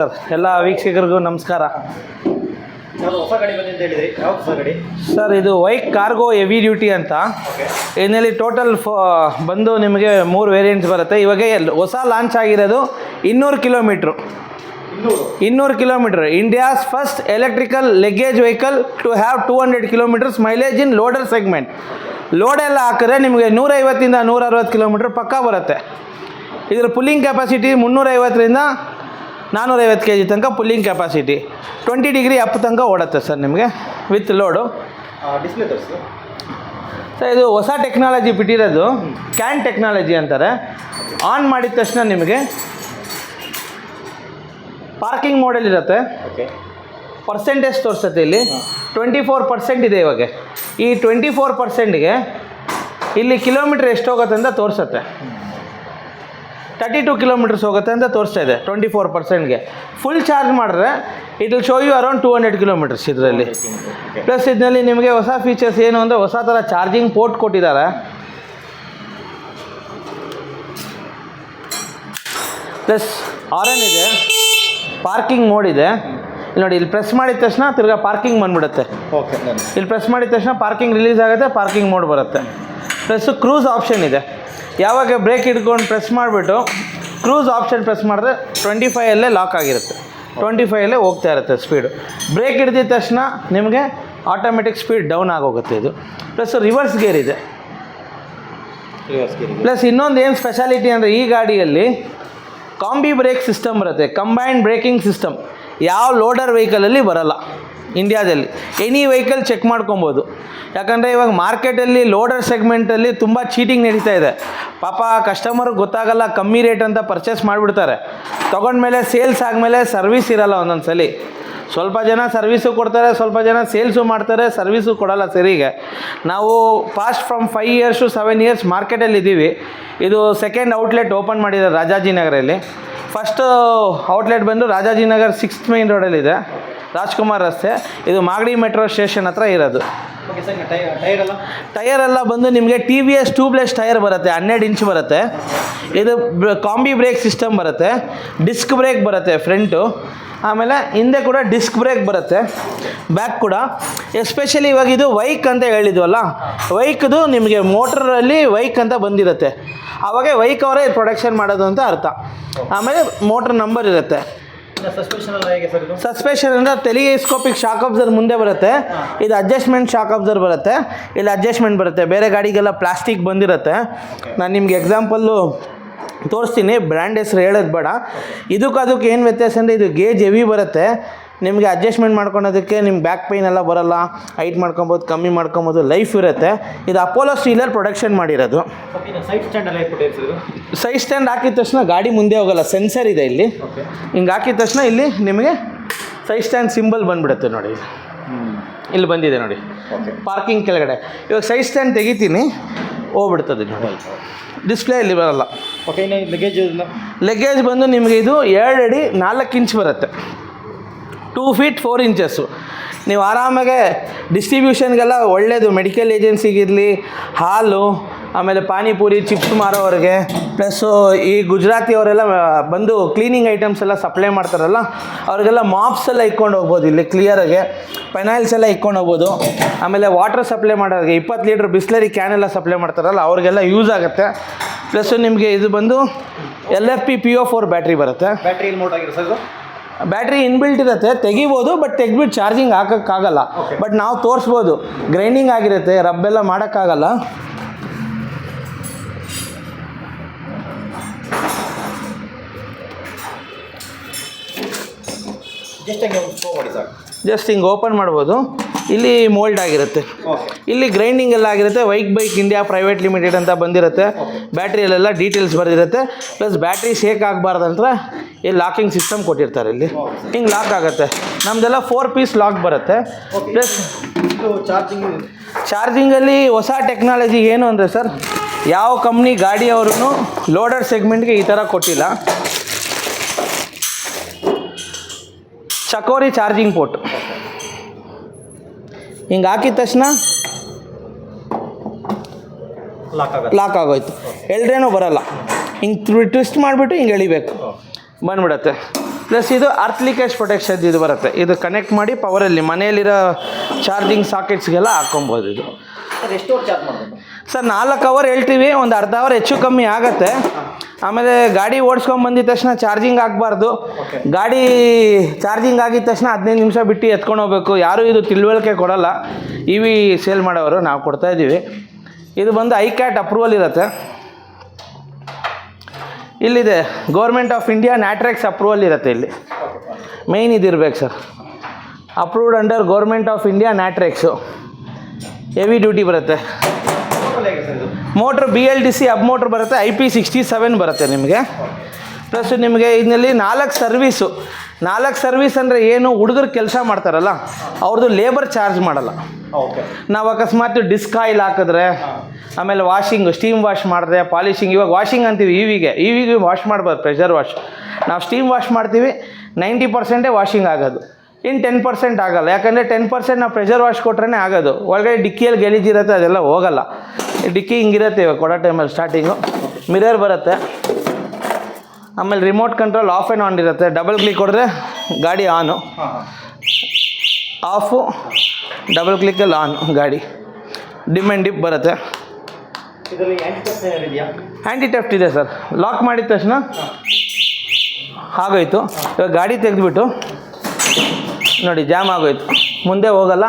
Sir ಎಲ್ಲ ವೀಕ್ಷಕರಿಗೂ ನಮಸ್ಕಾರ. ಹೊಸ ಗಾಡಿ ಬಂದಿದೆ ಅಂತ ಹೇಳಿದ್ರಿ, ಯಾವ ಹೊಸ ಗಾಡಿ ಸರ್? ಇದು ವೈಕ್ ಕಾರ್ಗೋ ಹೆವಿ ಡ್ಯೂಟಿ ಅಂತ. ಇದರಲ್ಲಿ ಟೋಟಲ್ ಬಂದು ನಿಮಗೆ 3 ವೇರಿಯಂಟ್ಸ್ ಬರುತ್ತೆ. ಇವಾಗ ಹೊಸ ಲಾಂಚ್ ಆಗಿರೋದು 200 kilometre. 200 kilometre, India's first electrical luggage vehicle to have 200 kilometres mileage in loader segment. ಲೋಡೆಲ್ಲ ಹಾಕಿದ್ರೆ ನಿಮಗೆ 150ಇಂದ 160 ಕಿಲೋಮೀಟ್ರ್ ಪಕ್ಕ ಬರುತ್ತೆ. ಇದರ ಪುಲ್ಲಿಂಗ್ ಕೆಪಾಸಿಟಿ 350ರಿಂದ 450 kg ತನಕ ಪುಲ್ಲಿಂಗ್ ಕೆಪಾಸಿಟಿ. 20 ಡಿಗ್ರಿ ಅಪ್ ತನಕ ಓಡುತ್ತೆ ಸರ್ ನಿಮಗೆ ವಿತ್ ಲೋಡು. ಡಿಸ್ಪ್ಲೇ ತೋರಿಸಿ ಸರ್. ಇದು ಹೊಸ ಟೆಕ್ನಾಲಜಿ ಬಿಟ್ಟಿರೋದು, ಕ್ಯಾನ್ ಟೆಕ್ನಾಲಜಿ ಅಂತಾರೆ. ಆನ್ ಮಾಡಿದ ತಕ್ಷಣ ನಿಮಗೆ ಪಾರ್ಕಿಂಗ್ ಮೋಡಲ್ ಇರುತ್ತೆ. ಪರ್ಸೆಂಟೇಜ್ ತೋರಿಸುತ್ತೆ. ಇಲ್ಲಿ 24% ಇದೆ ಇವಾಗ. ಈ 24%ಗೆ ಇಲ್ಲಿ ಕಿಲೋಮೀಟ್ರ್ ಎಷ್ಟು ಹೋಗುತ್ತೆ ಅಂತ ತೋರಿಸುತ್ತೆ. 32 ಕಿಲೋಮೀಟರ್ಸ್ ಹೋಗುತ್ತೆ ಅಂತ ತೋರಿಸ್ತಾ ಇದೆ 24%ಗೆ. ಫುಲ್ ಚಾರ್ಜ್ ಮಾಡಿದ್ರೆ it will show you around 200 kilometres ಇದರಲ್ಲಿ. ಪ್ಲಸ್ ಇದರಲ್ಲಿ ನಿಮಗೆ ಹೊಸ ಫೀಚರ್ಸ್ ಏನು ಅಂದರೆ, ಹೊಸ ಥರ ಚಾರ್ಜಿಂಗ್ ಪೋರ್ಟ್ ಕೊಟ್ಟಿದ್ದಾರೆ. ಪ್ಲಸ್ ಆರನ್ ಇದೆ, ಪಾರ್ಕಿಂಗ್ ಮೋಡ್ ಇದೆ. ಇಲ್ಲಿ ನೋಡಿ, ಇಲ್ಲಿ ಪ್ರೆಸ್ ಮಾಡಿದ ತಕ್ಷಣ ತಿರ್ಗಾ ಪಾರ್ಕಿಂಗ್ ಬಂದುಬಿಡುತ್ತೆ. ಇಲ್ಲಿ ಪ್ರೆಸ್ ಮಾಡಿದ ತಕ್ಷಣ ಪಾರ್ಕಿಂಗ್ ರಿಲೀಸ್ ಆಗುತ್ತೆ, ಪಾರ್ಕಿಂಗ್ ಮೋಡ್ ಬರುತ್ತೆ. ಪ್ಲಸ್ಸು ಕ್ರೂಸ್ ಆಪ್ಷನ್ ಇದೆ. ಯಾವಾಗ ಬ್ರೇಕ್ ಹಿಡ್ಕೊಂಡು ಪ್ರೆಸ್ ಮಾಡಿಬಿಟ್ಟು ಕ್ರೂಸ್ ಆಪ್ಷನ್ ಪ್ರೆಸ್ ಮಾಡಿದ್ರೆ 25 ಲಾಕ್ ಆಗಿರುತ್ತೆ. 25 ಹೋಗ್ತಾ ಇರುತ್ತೆ ಸ್ಪೀಡು. ಬ್ರೇಕ್ ಹಿಡಿದಿದ ತಕ್ಷಣ ನಿಮಗೆ ಆಟೋಮೆಟಿಕ್ ಸ್ಪೀಡ್ ಡೌನ್ ಆಗೋಗುತ್ತೆ ಇದು. ಪ್ಲಸ್ ರಿವರ್ಸ್ ಗೇರ್ ಇದೆ. ಪ್ಲಸ್ ಇನ್ನೊಂದು ಏನು ಸ್ಪೆಷಾಲಿಟಿ ಅಂದರೆ, ಈ ಗಾಡಿಯಲ್ಲಿ ಕಾಂಬಿ ಬ್ರೇಕ್ ಸಿಸ್ಟಮ್ ಬರುತ್ತೆ, ಕಂಬೈನ್ಡ್ ಬ್ರೇಕಿಂಗ್ ಸಿಸ್ಟಮ್. ಯಾವ ಲೋಡರ್ ವೆಹಿಕಲಲ್ಲಿ ಬರೋಲ್ಲ ಇಂಡಿಯಾದಲ್ಲಿ. ಎನಿ ವೆಹಿಕಲ್ ಚೆಕ್ ಮಾಡ್ಕೊಬೋದು. ಯಾಕಂದರೆ ಇವಾಗ ಮಾರ್ಕೆಟಲ್ಲಿ ಲೋಡರ್ ಸೆಗ್ಮೆಂಟಲ್ಲಿ ತುಂಬ ಚೀಟಿಂಗ್ ನಡೀತಾ ಇದೆ. ಪಾಪ ಕಸ್ಟಮರ್ಗೆ ಗೊತ್ತಾಗಲ್ಲ, ಕಮ್ಮಿ ರೇಟ್ ಅಂತ ಪರ್ಚೇಸ್ ಮಾಡಿಬಿಡ್ತಾರೆ. ತೊಗೊಂಡ್ಮೇಲೆ ಸೇಲ್ಸ್ ಆದಮೇಲೆ ಸರ್ವಿಸ್ ಇರೋಲ್ಲ ಒಂದೊಂದು ಸಲ. ಸ್ವಲ್ಪ ಜನ ಸರ್ವಿಸು ಕೊಡ್ತಾರೆ, ಸ್ವಲ್ಪ ಜನ ಸೇಲ್ಸು ಮಾಡ್ತಾರೆ, ಸರ್ವಿಸು ಕೊಡೋಲ್ಲ ಸರಿಗೆ. ನಾವು past from 5 years to 7 years ಮಾರ್ಕೆಟಲ್ಲಿ ಇದ್ದೀವಿ. ಇದು ಸೆಕೆಂಡ್ ಔಟ್ಲೆಟ್ ಓಪನ್ ಮಾಡಿದ್ದಾರೆ ರಾಜಾಜಿನಗರಲ್ಲಿ. ಫಸ್ಟು ಔಟ್ಲೆಟ್ ಬಂದು ರಾಜಾಜಿನಗರ್ 6th ಮೇನ್ ರೋಡಲ್ಲಿದೆ, ರಾಜ್ಕುಮಾರ್ ರಸ್ತೆ. ಇದು ಮಾಗಡಿ ಮೆಟ್ರೋ ಸ್ಟೇಷನ್ ಹತ್ರ ಇರೋದು. ಟೈರ್ ಎಲ್ಲ ಬಂದು ನಿಮಗೆ TVS ಟ್ಯೂಬ್ಲೆಸ್ ಟೈರ್ ಬರುತ್ತೆ, 12 ಇಂಚ್ ಬರುತ್ತೆ. ಇದು ಕಾಂಬಿ ಬ್ರೇಕ್ ಸಿಸ್ಟಮ್ ಬರುತ್ತೆ, ಡಿಸ್ಕ್ ಬ್ರೇಕ್ ಬರುತ್ತೆ ಫ್ರಂಟು. ಆಮೇಲೆ ಹಿಂದೆ ಕೂಡ ಡಿಸ್ಕ್ ಬ್ರೇಕ್ ಬರುತ್ತೆ, ಬ್ಯಾಕ್ ಕೂಡ. ಎಸ್ಪೆಷಲಿ ಇವಾಗ ಇದು ವೈಕ್ ಅಂತ ಹೇಳಿದ್ವಲ್ಲ, ವೈಕ್ದು ನಿಮಗೆ ಮೋಟ್ರಲ್ಲಿ ವೈಕ್ ಅಂತ ಬಂದಿರುತ್ತೆ. ಆವಾಗ ವೈಕ್ ಅವರೇ ಪ್ರೊಡಕ್ಷನ್ ಮಾಡೋದು ಅಂತ ಅರ್ಥ. ಆಮೇಲೆ ಮೋಟ್ರ್ ನಂಬರ್ ಇರುತ್ತೆ. ಸಸ್ಪೆಷನ್ ಅಂದರೆ ಟೆಲಿಸ್ಕೋಪಿಕ್ ಶಾಕ್ ಅಬ್ಸರ್ವ್ ಮುಂದೆ ಬರುತ್ತೆ. ಇದು ಅಡ್ಜಸ್ಟ್ಮೆಂಟ್ ಶಾಕ್ ಅಬ್ಸರ್ವ್ ಬರುತ್ತೆ. ಇಲ್ಲಿ ಅಡ್ಜಸ್ಟ್ಮೆಂಟ್ ಬರುತ್ತೆ. ಬೇರೆ ಗಾಡಿಗೆಲ್ಲ ಪ್ಲಾಸ್ಟಿಕ್ ಬಂದಿರುತ್ತೆ. ನಾನು ನಿಮ್ಗೆ ಎಕ್ಸಾಂಪಲ್ಲು ತೋರಿಸ್ತೀನಿ, ಬ್ರ್ಯಾಂಡ್ ಹೆಸರು ಹೇಳೋದು ಬೇಡ. ಅದಕ್ಕೆ ಏನು ವ್ಯತ್ಯಾಸ ಅಂದರೆ, ಇದು ಗೇಜ್ ಹೆವಿ ಬರುತ್ತೆ. ನಿಮಗೆ ಅಡ್ಜಸ್ಟ್ಮೆಂಟ್ ಮಾಡ್ಕೊಳೋದಕ್ಕೆ ನಿಮ್ಮ ಬ್ಯಾಕ್ ಪೈನ್ ಎಲ್ಲ ಬರೋಲ್ಲ. ಹೈಟ್ ಮಾಡ್ಕೊಬೋದು, ಕಮ್ಮಿ ಮಾಡ್ಕೊಬೋದು, ಲೈಫ್ ಇರುತ್ತೆ. ಇದು ಅಪೋಲೋ ಸ್ಟೀಲರ್ ಪ್ರೊಡಕ್ಷನ್ ಮಾಡಿರೋದು. ಸೈಡ್ ಸ್ಟ್ಯಾಂಡ್ ಹಾಕಿದ ತಕ್ಷಣ ಗಾಡಿ ಮುಂದೆ ಹೋಗೋಲ್ಲ, ಸೆನ್ಸರ್ ಇದೆ ಇಲ್ಲಿ. ಹಿಂಗೆ ಹಾಕಿದ ತಕ್ಷಣ ಇಲ್ಲಿ ನಿಮಗೆ ಸೈಡ್ ಸ್ಟ್ಯಾಂಡ್ ಸಿಂಬಲ್ ಬಂದುಬಿಡುತ್ತೆ ನೋಡಿ. ಇಲ್ಲಿ ಬಂದಿದೆ ನೋಡಿ, ಪಾರ್ಕಿಂಗ್ ಕೆಳಗಡೆ. ಇವಾಗ ಸೈಡ್ ಸ್ಟ್ಯಾಂಡ್ ತೆಗಿತೀನಿ, ಹೋಗ್ಬಿಡ್ತದೆ ನೋಡಿ. ಡಿಸ್ಪ್ಲೇ ಇಲ್ಲಿ ಬರೋಲ್ಲ. ಲಗೇಜ್ ಬಂದು ನಿಮಗೆ ಇದು 2 ಅಡಿ 4 ಇಂಚ್ ಬರುತ್ತೆ, 2 feet 4 inches. ನೀವು ಆರಾಮಾಗೆ ಡಿಸ್ಟ್ರಿಬ್ಯೂಷನ್ಗೆಲ್ಲ ಒಳ್ಳೆಯದು. ಮೆಡಿಕಲ್ ಏಜೆನ್ಸಿಗಿರಲಿ, ಹಾಲು, ಆಮೇಲೆ ಪಾನಿಪುರಿ, ಚಿಪ್ಸ್ ಮಾರೋರಿಗೆ, ಪ್ಲಸ್ಸು ಈ ಗುಜರಾತಿಯವರೆಲ್ಲ ಬಂದು ಕ್ಲೀನಿಂಗ್ ಐಟಮ್ಸ್ ಎಲ್ಲ ಸಪ್ಲೈ ಮಾಡ್ತಾರಲ್ಲ, ಅವ್ರಿಗೆಲ್ಲ ಮಾಪ್ಸ್ ಎಲ್ಲ ಇಕ್ಕೊಂಡು ಹೋಗ್ಬೋದು. ಇಲ್ಲಿ ಕ್ಲಿಯರಾಗೆ ಪೆನೈಲ್ಸ್ ಎಲ್ಲ ಇಕ್ಕೊಂಡು ಹೋಗ್ಬೋದು. ಆಮೇಲೆ ವಾಟರ್ ಸಪ್ಲೈ ಮಾಡೋರಿಗೆ 20 ಲೀಟ್ರ್ ಬಿಸ್ಲರಿ ಕ್ಯಾನ್ ಎಲ್ಲ ಸಪ್ಲೈ ಮಾಡ್ತಾರಲ್ಲ, ಅವ್ರಿಗೆಲ್ಲ ಯೂಸ್ ಆಗುತ್ತೆ. ಪ್ಲಸ್ಸು ನಿಮಗೆ ಇದು ಬಂದು LFP PO4 ಬ್ಯಾಟ್ರಿ ಬರುತ್ತೆ. ಬ್ಯಾಟ್ರಿ ಮೋಡ್ ಆಗಿರೋ ಸರ್, ಬ್ಯಾಟ್ರಿ ಇನ್ಬಿಲ್ಟ್ ಇರುತ್ತೆ, ತೆಗಿಬೋದು. ಬಟ್ ತೆಗ್ಬಿಟ್ಟು ಚಾರ್ಜಿಂಗ್ ಹಾಕೋಕ್ಕಾಗಲ್ಲ. ಬಟ್ ನಾವು ತೋರಿಸ್ಬೋದು, ಗ್ರೈಂಡಿಂಗ್ ಆಗಿರುತ್ತೆ, ರಬ್ಬೆಲ್ಲ ಮಾಡೋಕ್ಕಾಗಲ್ಲ. ಜಸ್ಟ್ ಹಿಂಗೆ ಓಪನ್ ಮಾಡ್ಬೋದು. ಇಲ್ಲಿ ಮೋಲ್ಡ್ ಆಗಿರುತ್ತೆ, ಇಲ್ಲಿ ಗ್ರೈಂಡಿಂಗ್ ಎಲ್ಲ ಆಗಿರುತ್ತೆ. ಬೈಕ್ ಇಂಡಿಯಾ ಪ್ರೈವೇಟ್ ಲಿಮಿಟೆಡ್ ಅಂತ ಬಂದಿರುತ್ತೆ. ಬ್ಯಾಟ್ರಿಯಲ್ಲೆಲ್ಲ ಡೀಟೇಲ್ಸ್ ಬರೆದಿರುತ್ತೆ. ಪ್ಲಸ್ ಬ್ಯಾಟ್ರಿ ಶೇಕ್ ಆಗಬಾರ್ದಂತ ಇಲ್ಲಿ ಲಾಕಿಂಗ್ ಸಿಸ್ಟಮ್ ಕೊಟ್ಟಿರ್ತಾರೆ. ಇಲ್ಲಿ ಹಿಂಗೆ ಲಾಕ್ ಆಗುತ್ತೆ. ನಮ್ಮದೆಲ್ಲ 4 piece ಲಾಕ್ ಬರುತ್ತೆ. ಪ್ಲಸ್ ಚಾರ್ಜಿಂಗಲ್ಲಿ ಹೊಸ ಟೆಕ್ನಾಲಜಿ ಏನು ಅಂದರೆ ಸರ್, ಯಾವ ಕಂಪ್ನಿ ಗಾಡಿಯವ್ರೂ ಲೋಡರ್ ಸೆಗ್ಮೆಂಟ್ಗೆ ಈ ಥರ ಕೊಟ್ಟಿಲ್ಲ. ಚಕೋರಿ ಚಾರ್ಜಿಂಗ್ ಪೋರ್ಟ್ ಹಿಂಗೆ ಹಾಕಿದ ತಕ್ಷಣ ಲಾಕ್ ಆಗೋಯ್ತು. ಎಲ್ರೇನೂ ಬರೋಲ್ಲ. ಹಿಂಗೆ ಟ್ವಿಸ್ಟ್ ಮಾಡಿಬಿಟ್ಟು ಹಿಂಗೆ ಎಳಿಬೇಕು. ಬಂದ್ಬಿಡುತ್ತೆ. ಪ್ಲಸ್ ಇದು ಅರ್ತ್ ಲೀಕೇಜ್ ಪ್ರೊಟೆಕ್ಷನ್ ಇದು ಬರುತ್ತೆ. ಇದು ಕನೆಕ್ಟ್ ಮಾಡಿ ಪವರಲ್ಲಿ ಮನೆಯಲ್ಲಿರೋ ಚಾರ್ಜಿಂಗ್ ಸಾಕೆಟ್ಸ್ಗೆಲ್ಲ ಹಾಕ್ಕೊಬೋದು. ಇದು ಸರ್ ಎಷ್ಟು ಅವರ್ ಚಾರ್ಜ್ ಮಾಡಬೇಕು? ಸರ್ 4 ಅವರ್ ಹೇಳ್ತೀವಿ, ಒಂದು ಅರ್ಧ ಅವರ್ ಹೆಚ್ಚು ಕಮ್ಮಿ ಆಗುತ್ತೆ. ಆಮೇಲೆ ಗಾಡಿ ಓಡಿಸ್ಕೊಂಡು ಬಂದಿದ ತಕ್ಷಣ ಚಾರ್ಜಿಂಗ್ ಆಗಬಾರ್ದು. ಗಾಡಿ ಚಾರ್ಜಿಂಗ್ ಆಗಿದ ತಕ್ಷಣ 15 ನಿಮಿಷ ಬಿಟ್ಟು ಎತ್ಕೊಂಡು ಹೋಗ್ಬೇಕು. ಯಾರೂ ಇದು ತಿಳುವಳಿಕೆ ಕೊಡೋಲ್ಲ. EV ಸೇಲ್ ಮಾಡೋರು, ನಾವು ಕೊಡ್ತಾಯಿದ್ದೀವಿ. ಇದು ಬಂದು ಐಕ್ಯಾಟ್ ಅಪ್ರೂವಲ್ ಇರುತ್ತೆ. ಇಲ್ಲಿದೆ government of India NATRAX approval ಇರುತ್ತೆ. ಇಲ್ಲಿ ಮೇಯ್ನ್ ಇದಿರ್ಬೇಕು ಸರ್, approved under government of India NATRAX. Heavy duty ಬರುತ್ತೆ. ಮೋಟ್ರ್ BLDC ಅಬ್ ಮೋಟ್ರ್ ಬರುತ್ತೆ. IP67 ಬರುತ್ತೆ ನಿಮಗೆ. ಪ್ಲಸ್ ನಿಮಗೆ ಇದರಲ್ಲಿ 4 ಸರ್ವೀಸು. 4 ಸರ್ವೀಸ್ ಅಂದರೆ ಏನು, ಹುಡುಗರು ಕೆಲಸ ಮಾಡ್ತಾರಲ್ಲ ಅವ್ರದ್ದು ಲೇಬರ್ ಚಾರ್ಜ್ ಮಾಡಲ್ಲ. ಓಕೆ. ನಾವು ಅಕಸ್ಮಾತ್ ಡಿಸ್ಕ್ ಆಯಿಲ್ ಹಾಕಿದ್ರೆ, ಆಮೇಲೆ ವಾಷಿಂಗು, ಸ್ಟೀಮ್ ವಾಶ್ ಮಾಡಿದ್ರೆ, ಪಾಲಿಶಿಂಗ್, ಇವಾಗ ವಾಷಿಂಗ್ ಅಂತೀವಿ ಇವಿಗೆ ವಾಶ್ ಮಾಡ್ಬೋದು, ಪ್ರೆಷರ್ ವಾಶ್. ನಾವು ಸ್ಟೀಮ್ ವಾಶ್ ಮಾಡ್ತೀವಿ, 90% ವಾಷಿಂಗ್ ಆಗೋದು, ಇನ್ನು 10% ಆಗಲ್ಲ. ಯಾಕಂದರೆ 10% ನಾವು ಪ್ರೆಷರ್ ವಾಶ್ ಕೊಟ್ರೇ ಆಗೋದು. ಒಳಗಡೆ ಡಿಕ್ಕಿಯಲ್ಲಿ ಗಲೀಜಿರುತ್ತೆ, ಅದೆಲ್ಲ ಹೋಗಲ್ಲ. ಡಿಕ್ಕಿ ಹಿಂಗಿರುತ್ತೆ ಇವಾಗ ಕೊಡೋ ಟೈಮಲ್ಲಿ ಸ್ಟಾರ್ಟಿಂಗು. ಮಿರರ್ ಬರುತ್ತೆ. ಆಮೇಲೆ remote control of and on ಇರುತ್ತೆ. ಡಬಲ್ ಕ್ಲಿಕ್ ಹೊಡೆದ್ರೆ ಗಾಡಿ ಆನು, ಆಫು, ಡಬಲ್ ಕ್ಲಿಕ್ಕಲ್ಲಿ ಆನ್ ಗಾಡಿ. ಡಿಮ್ ಆ್ಯಂಡ್ ಡಿಪ್ ಬರುತ್ತೆ. ಇದರಲ್ಲಿ ಆ್ಯಂಟಿ ಟೆಫ್ಟ್ ಇದೆ ಸರ್. ಲಾಕ್ ಮಾಡಿದ ತಕ್ಷಣ ಆಗೋಯ್ತು. ಇವಾಗ ಗಾಡಿ ತೆಗೆದುಬಿಟ್ಟು ನೋಡಿ, ಜಾಮ್ ಆಗೋಯ್ತು. ಮುಂದೆ ಹೋಗಲ್ಲ,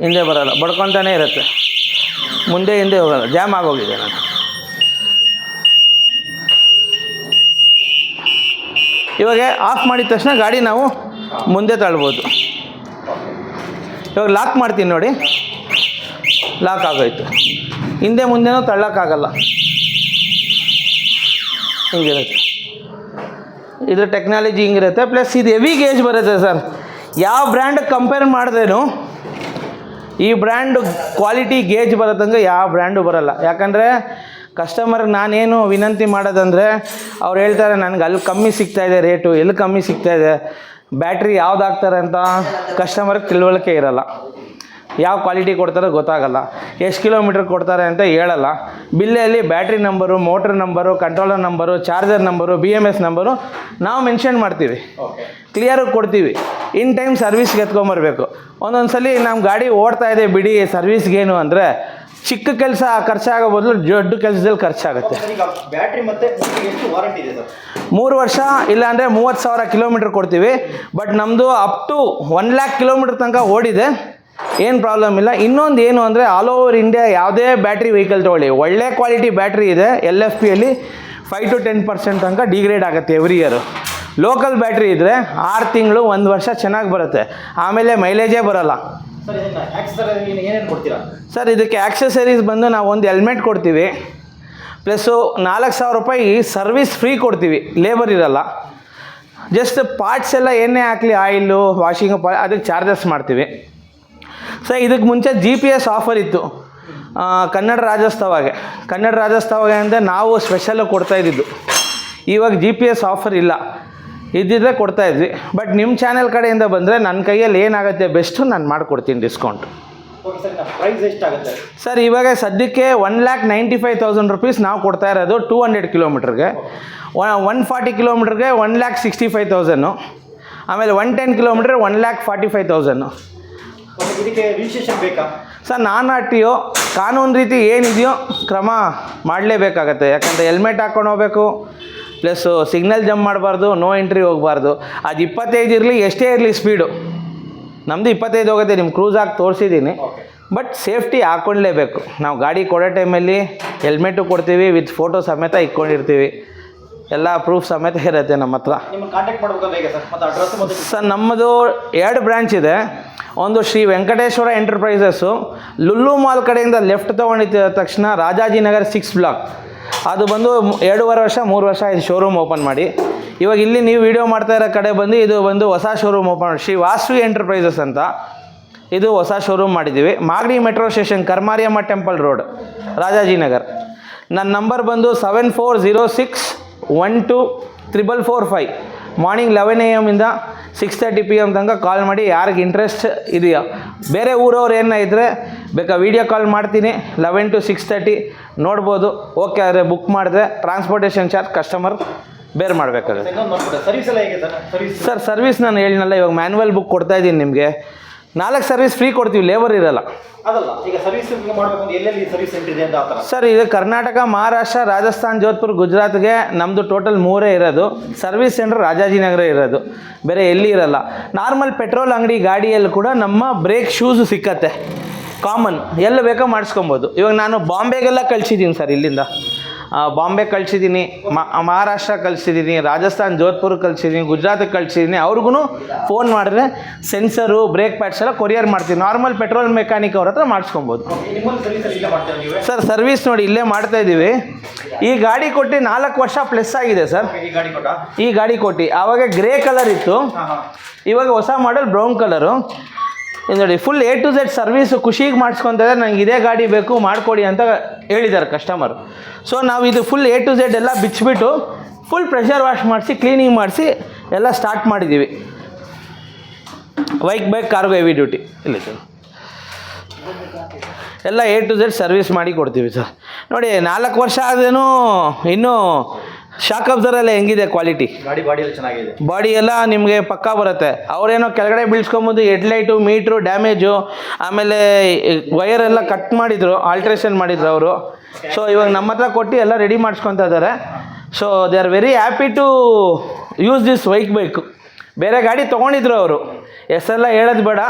ಹಿಂದೆ ಬರೋಲ್ಲ, ಬಡ್ಕೊತಾನೇ ಇರುತ್ತೆ. ಮುಂದೆ ಹಿಂದೆ ಹೋಗಲ್ಲ, ಜಾಮ್ ಆಗೋಗಿದೆ. ನಾನು ಇವಾಗ ಆಫ್ ಮಾಡಿದ ತಕ್ಷಣ ಗಾಡಿ ನಾವು ಮುಂದೆ ತಳ್ಬೋದು. ಇವಾಗ ಲಾಕ್ ಮಾಡ್ತೀನಿ ನೋಡಿ, ಲಾಕ್ ಆಗೋಯ್ತು. ಹಿಂದೆ ಮುಂದೆನೂ ತಳ್ಳೋಕ್ಕಾಗಲ್ಲ, ಹಿಂಗಿರುತ್ತೆ. ಇದ್ರ ಟೆಕ್ನಾಲಜಿ ಹಿಂಗಿರುತ್ತೆ. ಪ್ಲಸ್ ಇದು ಹೆವಿ ಗೇಜ್ ಬರುತ್ತೆ ಸರ್. ಯಾವ ಬ್ರ್ಯಾಂಡ್ ಕಂಪೇರ್ ಮಾಡಿದ್ರೇನು ಈ ಬ್ರ್ಯಾಂಡು ಕ್ವಾಲಿಟಿ ಗೇಜ್ ಬರೋದಂಗೆ ಯಾವ ಬ್ರ್ಯಾಂಡು ಬರೋಲ್ಲ. ಯಾಕಂದರೆ ಕಸ್ಟಮರ್ಗೆ ನಾನೇನು ವಿನಂತಿ ಮಾಡೋದಂದರೆ, ಅವ್ರು ಹೇಳ್ತಾರೆ ನನಗೆ ಅಲ್ಲಿ ಕಮ್ಮಿ ಸಿಗ್ತಾಯಿದೆ ರೇಟು, ಎಲ್ಲಿ ಕಮ್ಮಿ ಸಿಗ್ತಾಯಿದೆ, ಬ್ಯಾಟ್ರಿ ಯಾವ್ದು ಹಾಕ್ತಾರೆ ಅಂತ ಕಸ್ಟಮರ್ಗೆ ತಿಳುವಳಿಕೆ ಇರೋಲ್ಲ. ಯಾವ ಕ್ವಾಲಿಟಿ ಕೊಡ್ತಾರೋ ಗೊತ್ತಾಗಲ್ಲ, ಎಷ್ಟು ಕಿಲೋಮೀಟ್ರ್ ಕೊಡ್ತಾರೆ ಅಂತ ಹೇಳಲ್ಲ. ಬಿಲ್ಲಲ್ಲಿ battery number, motor number, controller number, charger number, BMS number ನಾವು ಮೆನ್ಷನ್ ಮಾಡ್ತೀವಿ, ಕ್ಲಿಯರಾಗಿ ಕೊಡ್ತೀವಿ. ಇನ್ ಟೈಮ್ ಸರ್ವಿಸ್ಗೆ ಎತ್ಕೊಂಬರ್ಬೇಕು. ಒಂದೊಂದು ಸಲ ನಮ್ಮ ಗಾಡಿ ಓಡ್ತಾ ಇದೆ ಬಿಡಿ ಸರ್ವಿಸ್ಗೇನು ಅಂದರೆ ಚಿಕ್ಕ ಕೆಲಸ ಖರ್ಚಾಗೋ ಬದಲು ದೊಡ್ಡ ಕೆಲಸದಲ್ಲಿ ಖರ್ಚಾಗುತ್ತೆ. ಬ್ಯಾಟ್ರಿ ಮತ್ತು ಎಷ್ಟು ವಾರಂಟಿ ಇದೆ ಸರ್? 3 ವರ್ಷ, ಇಲ್ಲಾಂದರೆ 30,000 ಕಿಲೋಮೀಟ್ರ್ ಕೊಡ್ತೀವಿ. ಬಟ್ ನಮ್ಮದು ಅಪ್ ಟು 1 lakh ಕಿಲೋಮೀಟ್ರ್ ತನಕ ಓಡಿದೆ, ಏನು ಪ್ರಾಬ್ಲಮ್ ಇಲ್ಲ. ಇನ್ನೊಂದು ಏನು ಅಂದರೆ ಆಲ್ ಓವರ್ ಇಂಡಿಯಾ ಯಾವುದೇ ಬ್ಯಾಟ್ರಿ ವೆಹಿಕಲ್ ತೊಗೊಳ್ಳಿ, ಒಳ್ಳೆ ಕ್ವಾಲಿಟಿ ಬ್ಯಾಟ್ರಿ ಇದೆ, LFPಯಲ್ಲಿ 5 to 10% ತನಕ ಡಿಗ್ರೇಡ್ ಆಗುತ್ತೆ ಎವ್ರಿ ಇಯರು. ಲೋಕಲ್ ಬ್ಯಾಟ್ರಿ ಇದ್ದರೆ 6 ತಿಂಗಳು 1 ವರ್ಷ ಚೆನ್ನಾಗಿ ಬರುತ್ತೆ, ಆಮೇಲೆ ಮೈಲೇಜೇ ಬರೋಲ್ಲ. ಸರ್ ಇದಕ್ಕೆ ಆಕ್ಸೆಸರೀಸ್ ಬಂದು ನಾವು ಒಂದು ಹೆಲ್ಮೆಟ್ ಕೊಡ್ತೀವಿ, ಪ್ಲಸ್ಸು 4,000 ರೂಪಾಯಿ ಸರ್ವಿಸ್ ಫ್ರೀ ಕೊಡ್ತೀವಿ, ಲೇಬರ್ ಇರಲ್ಲ. ಜಸ್ಟ್ ಪಾರ್ಟ್ಸ್ ಎಲ್ಲ ಏನೇ ಹಾಕಲಿ, ಆಯಿಲು, ವಾಷಿಂಗು, ಅದಕ್ಕೆ ಚಾರ್ಜಸ್ ಮಾಡ್ತೀವಿ. ಸರ್ ಇದಕ್ಕೆ ಮುಂಚೆ GPS ಆಫರ್ ಇತ್ತು ಕನ್ನಡ ರಾಜ್ಯೋತ್ಸವಗೆ. ಕನ್ನಡ ರಾಜ್ಯೋತ್ಸವಗೆ ಅಂದರೆ ನಾವು ಸ್ಪೆಷಲ್ಲು ಕೊಡ್ತಾಯಿದ್ದು. ಇವಾಗ GPS ಆಫರ್ ಇಲ್ಲ, ಇದ್ದಿದ್ದರೆ ಕೊಡ್ತಾಯಿದ್ವಿ. ಬಟ್ ನಿಮ್ಮ ಚಾನೆಲ್ ಕಡೆಯಿಂದ ಬಂದರೆ ನನ್ನ ಕೈಯಲ್ಲಿ ಏನಾಗುತ್ತೆ ಬೆಸ್ಟು ನಾನು ಮಾಡಿಕೊಡ್ತೀನಿ ಡಿಸ್ಕೌಂಟ್. ಪ್ರೈಸ್ ಎಷ್ಟಾಗುತ್ತೆ ಸರ್? ಇವಾಗ ಸದ್ಯಕ್ಕೆ 1,95,000 ರೂಪೀಸ್ ನಾವು ಕೊಡ್ತಾ ಇರೋದು 200 ಕಿಲೋಮೀಟ್ರಿಗೆ. 140 ಕಿಲೋಮೀಟ್ರಿಗೆ 1,65,000, ಆಮೇಲೆ 110 ಕಿಲೋಮೀಟ್ರ್ 1,45,000. ಇದಕ್ಕೆ ರಿಜಿಸ್ಟ್ರೇಷನ್ ಬೇಕಾ ಸರ್? non-RTO ಕಾನೂನು ರೀತಿ ಏನಿದೆಯೋ ಕ್ರಮ ಮಾಡಲೇಬೇಕಾಗತ್ತೆ. ಯಾಕಂದರೆ ಹೆಲ್ಮೆಟ್ ಹಾಕ್ಕೊಂಡು ಹೋಗಬೇಕು, ಪ್ಲಸ್ಸು ಸಿಗ್ನಲ್ ಜಂಪ್ ಮಾಡಬಾರ್ದು, ನೋ ಎಂಟ್ರಿ ಹೋಗಬಾರ್ದು. ಅದು 25 ಇರಲಿ, ಎಷ್ಟೇ ಇರಲಿ ಸ್ಪೀಡು. ನಮ್ಮದು 25 ಹೋಗುತ್ತೆ, ನಿಮ್ಮ ಕ್ರೂಸ್ ಹಾಕಿ ತೋರಿಸಿದ್ದೀನಿ. ಬಟ್ ಸೇಫ್ಟಿ ಹಾಕ್ಕೊಳ್ಳೇಬೇಕು. ನಾವು ಗಾಡಿ ಕೊಡೋ ಟೈಮಲ್ಲಿ ಹೆಲ್ಮೆಟು ಕೊಡ್ತೀವಿ, ವಿತ್ ಫೋಟೋ ಸಮೇತ ಇಟ್ಕೊಂಡಿರ್ತೀವಿ, ಎಲ್ಲ ಪ್ರೂಫ್ ಸಮೇತ ಇರುತ್ತೆ ನಮ್ಮ ಹತ್ರ. ನಿಮ್ಮನ್ನು ಕಾಂಟ್ಯಾಕ್ಟ್ ಮಾಡಬೇಕಾದ್ರೆ ಹೇಗೆ ಸರ್? ಮತ್ತು ಅಡ್ರೆಸ್ ಮತ್ತು ಸರ್ ನಮ್ಮದು 2 ಬ್ರ್ಯಾಂಚ್ ಇದೆ. ಒಂದು Shri Venkateshwara enterprises, Lulu mall ಕಡೆಯಿಂದ ಲೆಫ್ಟ್ ತೊಗೊಂಡಿದ್ದ ತಕ್ಷಣ ರಾಜಾಜಿನಗರ್ 6 ಬ್ಲಾಕ್. ಅದು ಬಂದು 2.5 ವರ್ಷ 3 ವರ್ಷ ಇದು ಶೋರೂಮ್ ಓಪನ್ ಮಾಡಿ. ಇವಾಗ ಇಲ್ಲಿ ನೀವು ವೀಡಿಯೋ ಮಾಡ್ತಾ ಇರೋ ಕಡೆ ಬಂದು ಇದು ಬಂದು ಹೊಸ ಶೋರೂಮ್ ಓಪನ್ ಮಾಡಿ, ಶ್ರೀ ವಾಸವಿ ಎಂಟರ್ಪ್ರೈಸಸ್ ಅಂತ. ಇದು ಹೊಸ ಶೋರೂಮ್ ಮಾಡಿದ್ದೀವಿ, Magadi metro station, Karmariyamma temple road, Rajajinagar. ನನ್ನ ನಂಬರ್ ಬಂದು 7406124445. ಮಾರ್ನಿಂಗ್ 11 AM ಇಂದ 6:30 PM ತನಕ ಕಾಲ್ ಮಾಡಿ. ಯಾರಿಗೆ ಇಂಟ್ರೆಸ್ಟ್ ಇದೆಯೋ, ಬೇರೆ ಊರವ್ರು ಏನೋ ಇದ್ದರೆ ಬೇಕಾ ವೀಡಿಯೋ ಕಾಲ್ ಮಾಡ್ತೀನಿ. 11 to 6:30 ನೋಡ್ಬೋದು. ಓಕೆ ಆದರೆ ಬುಕ್ ಮಾಡಿದ್ರೆ ಟ್ರಾನ್ಸ್ಪೋರ್ಟೇಷನ್ ಚಾರ್ಜ್ ಕಸ್ಟಮರ್ ಬೇರ್ ಮಾಡಬೇಕಾಗುತ್ತೆ. ಇನ್ನೊಂದು ನೋಡ್ಬಿಟ್ಟೆ ಸರ್ವಿಸ್ ಎಲ್ಲ ಹೇಗೆ ಸರ್? ಸರ್ವಿಸ್ ಸರ್ ಸರ್ವಿಸ್ ನಾನು ಹೇಳಿನಲ್ಲ, ಇವಾಗ ಮ್ಯಾನ್ಯಲ್ ಬುಕ್ ಕೊಡ್ತಾ ಇದ್ದೀನಿ ನಿಮಗೆ. 4 ಸರ್ವಿಸ್ ಫ್ರೀ ಕೊಡ್ತೀವಿ, ಲೇಬರ್ ಇರಲ್ಲ. ಅದಲ್ಲ, ಈಗ ಸರ್ವಿಸ್ ಮಾಡಬೇಕು ಅಂತ ಎಲ್ಲೆಲ್ಲಿ ಸರ್ವಿಸ್ ಸೆಂಟರ್ ಇದೆ ಅಂತ ಆ ಥರ? ಸರ್ ಇದು ಕರ್ನಾಟಕ, ಮಹಾರಾಷ್ಟ್ರ, ರಾಜಸ್ಥಾನ್, ಜೋಧ್ಪುರ್, ಗುಜರಾತ್ಗೆ ನಮ್ಮದು ಟೋಟಲ್ 3 ಇರೋದು. ಸರ್ವಿಸ್ ಸೆಂಟರ್ ರಾಜಾಜಿನಗರ ಇರೋದು, ಬೇರೆ ಎಲ್ಲಿ ಇರಲ್ಲ. ನಾರ್ಮಲ್ ಪೆಟ್ರೋಲ್ ಅಂಗಡಿ ಗಾಡಿಯಲ್ಲಿ ಕೂಡ ನಮ್ಮ ಬ್ರೇಕ್ ಶೂಸು ಸಿಕ್ಕತ್ತೆ, ಕಾಮನ್, ಎಲ್ಲಿ ಬೇಕೋ ಮಾಡಿಸ್ಕೊಬೋದು. ಇವಾಗ ನಾನು ಬಾಂಬೆಗೆಲ್ಲ ಕಳಿಸಿದ್ದೀನಿ ಸರ್, ಇಲ್ಲಿಂದ ಬಾಂಬೆ ಕಳಿಸಿದ್ದೀನಿ, ಮಹಾರಾಷ್ಟ್ರ ಕಳಿಸಿದ್ದೀನಿ, ರಾಜಸ್ಥಾನ್ ಜೋಧ್ಪುರ್ ಕಳಿಸಿದ್ದೀನಿ, ಗುಜರಾತಿಗೆ ಕಳಿಸಿದ್ದೀನಿ. ಅವ್ರಿಗೂ ಫೋನ್ ಮಾಡಿದ್ರೆ ಸೆನ್ಸರು, ಬ್ರೇಕ್ ಪ್ಯಾಡ್ಸ್ ಎಲ್ಲ ಕೊರಿಯರ್ ಮಾಡ್ತೀನಿ. ನಾರ್ಮಲ್ ಪೆಟ್ರೋಲ್ ಮೆಕ್ಯಾನಿಕ್ ಅವ್ರ ಹತ್ರ ಮಾಡಿಸ್ಕೊಬೋದು. ನಿಮ್ಮಲ್ಲಿ ಸರ್ವಿಸಲ್ಲಿ ಇಲ್ಲೇ ಮಾಡ್ತೀರಾ ನೀವು? ಸರ್ ಸರ್ವಿಸ್ ನೋಡಿ ಇಲ್ಲೇ ಮಾಡ್ತಾ ಇದ್ದೀವಿ. ಈ ಗಾಡಿ ಕೊಟ್ಟು 4 ವರ್ಷ ಪ್ಲಸ್ ಆಗಿದೆ ಸರ್. ಈ ಗಾಡಿ ಕೊಟ್ಟ? ಈ ಗಾಡಿ ಕೊಟ್ಟು ಆವಾಗ ಗ್ರೇ ಕಲರ್ ಇತ್ತು, ಇವಾಗ ಹೊಸ ಮಾಡೆಲ್ ಬ್ರೌನ್ ಕಲರು. ಇದು ನೋಡಿ full A to Z service ಖುಷಿಗೆ ಮಾಡಿಸ್ಕೊತಾ ಇದ್ದಾರೆ. ನನಗೆ ಇದೇ ಗಾಡಿ ಬೇಕು ಮಾಡಿಕೊಡಿ ಅಂತ ಹೇಳಿದ್ದಾರೆ ಕಸ್ಟಮರ್. ಸೊ ನಾವು ಇದು ಫುಲ್ A to Z ಎಲ್ಲ ಬಿಚ್ಚಿಬಿಟ್ಟು ಫುಲ್ ಪ್ರೆಷರ್ ವಾಶ್ ಮಾಡಿಸಿ ಕ್ಲೀನಿಂಗ್ ಮಾಡಿಸಿ ಎಲ್ಲ ಸ್ಟಾರ್ಟ್ ಮಾಡಿದ್ದೀವಿ. ಬೈಕ್ ಕಾರ್ಗೋ ಹೆವಿ ಡ್ಯೂಟಿ ಇಲ್ಲಿ ಸರ್ ಎಲ್ಲ A to Z ಸರ್ವಿಸ್ ಮಾಡಿ ಕೊಡ್ತೀವಿ ಸರ್. ನೋಡಿ 4 ವರ್ಷ ಆದ್ರೂ ಇನ್ನೂ ಶಾಕ್ ಅಬ್ಸರೆಲ್ಲ ಹೆಂಗಿದೆ ಕ್ವಾಲಿಟಿ, ಬಾಡಿಯಲ್ಲಿ ಚೆನ್ನಾಗಿದೆ, ಬಾಡಿ ಎಲ್ಲ ನಿಮಗೆ ಪಕ್ಕಾ ಬರುತ್ತೆ. ಅವರೇನೋ ಕೆಳಗಡೆ ಬೀಳ್ಸ್ಕೊಂಬೋದು, ಹೆಡ್ಲೈಟು, ಮೀಟ್ರು ಡ್ಯಾಮೇಜು, ಆಮೇಲೆ ವಯರೆಲ್ಲ ಕಟ್ ಮಾಡಿದರು, ಆಲ್ಟ್ರೇಷನ್ ಮಾಡಿದ್ರು ಅವರು. ಸೊ ಇವಾಗ ನಮ್ಮ ಹತ್ರ ಕೊಟ್ಟು ಎಲ್ಲ ರೆಡಿ ಮಾಡಿಸ್ಕೊತಾ ಇದ್ದಾರೆ. So they are very happy to use this bike. ಬೇರೆ ಗಾಡಿ ತೊಗೊಂಡಿದ್ರು ಅವರು, ಹೆಸರೆಲ್ಲ ಹೇಳೋದು ಬೇಡ.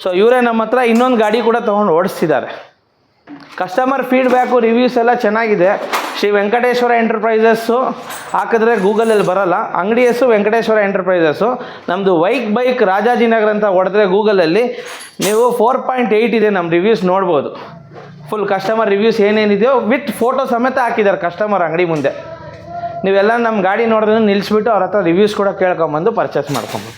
ಸೊ ಇವರೇ ನಮ್ಮ ಹತ್ರ ಇನ್ನೊಂದು ಗಾಡಿ ಕೂಡ ತೊಗೊಂಡು ಓಡಿಸ್ತಿದ್ದಾರೆ. ಕಸ್ಟಮರ್ ಫೀಡ್ಬ್ಯಾಕು, ರಿವ್ಯೂಸ್ ಎಲ್ಲ ಚೆನ್ನಾಗಿದೆ. ಶ್ರೀ ವೆಂಕಟೇಶ್ವರ ಎಂಟರ್ಪ್ರೈಸಸ್ಸು ಹಾಕಿದ್ರೆ ಗೂಗಲಲ್ಲಿ ಬರೋಲ್ಲ, ಅಂಗಡಿ ಹೆಸರು ವೆಂಕಟೇಶ್ವರ ಎಂಟರ್ಪ್ರೈಸಸ್ಸು. ನಮ್ಮದು ಬೈಕ್ ರಾಜಾಜಿನಗರ ಅಂತ ಹೊಡೆದ್ರೆ ಗೂಗಲಲ್ಲಿ ನೀವು 4.8 ಇದೆ ನಮ್ಮ ರಿವ್ಯೂಸ್ ನೋಡ್ಬೋದು. ಫುಲ್ ಕಸ್ಟಮರ್ ರಿವ್ಯೂಸ್ ಏನೇನಿದೆಯೋ ವಿತ್ ಫೋಟೋ ಸಮೇತ ಹಾಕಿದ್ದಾರೆ ಕಸ್ಟಮರ್ ಅಂಗಡಿ ಮುಂದೆ. ನೀವೆಲ್ಲ ನಮ್ಮ ಗಾಡಿ ನೋಡಿದ್ರೆ ನಿಲ್ಲಿಸ್ಬಿಟ್ಟು ಅವ್ರ ಹತ್ರ ರಿವ್ಯೂಸ್ ಕೂಡ ಕೇಳ್ಕೊಂಬಂದು ಪರ್ಚೇಸ್ ಮಾಡ್ಕೊಬೋದು.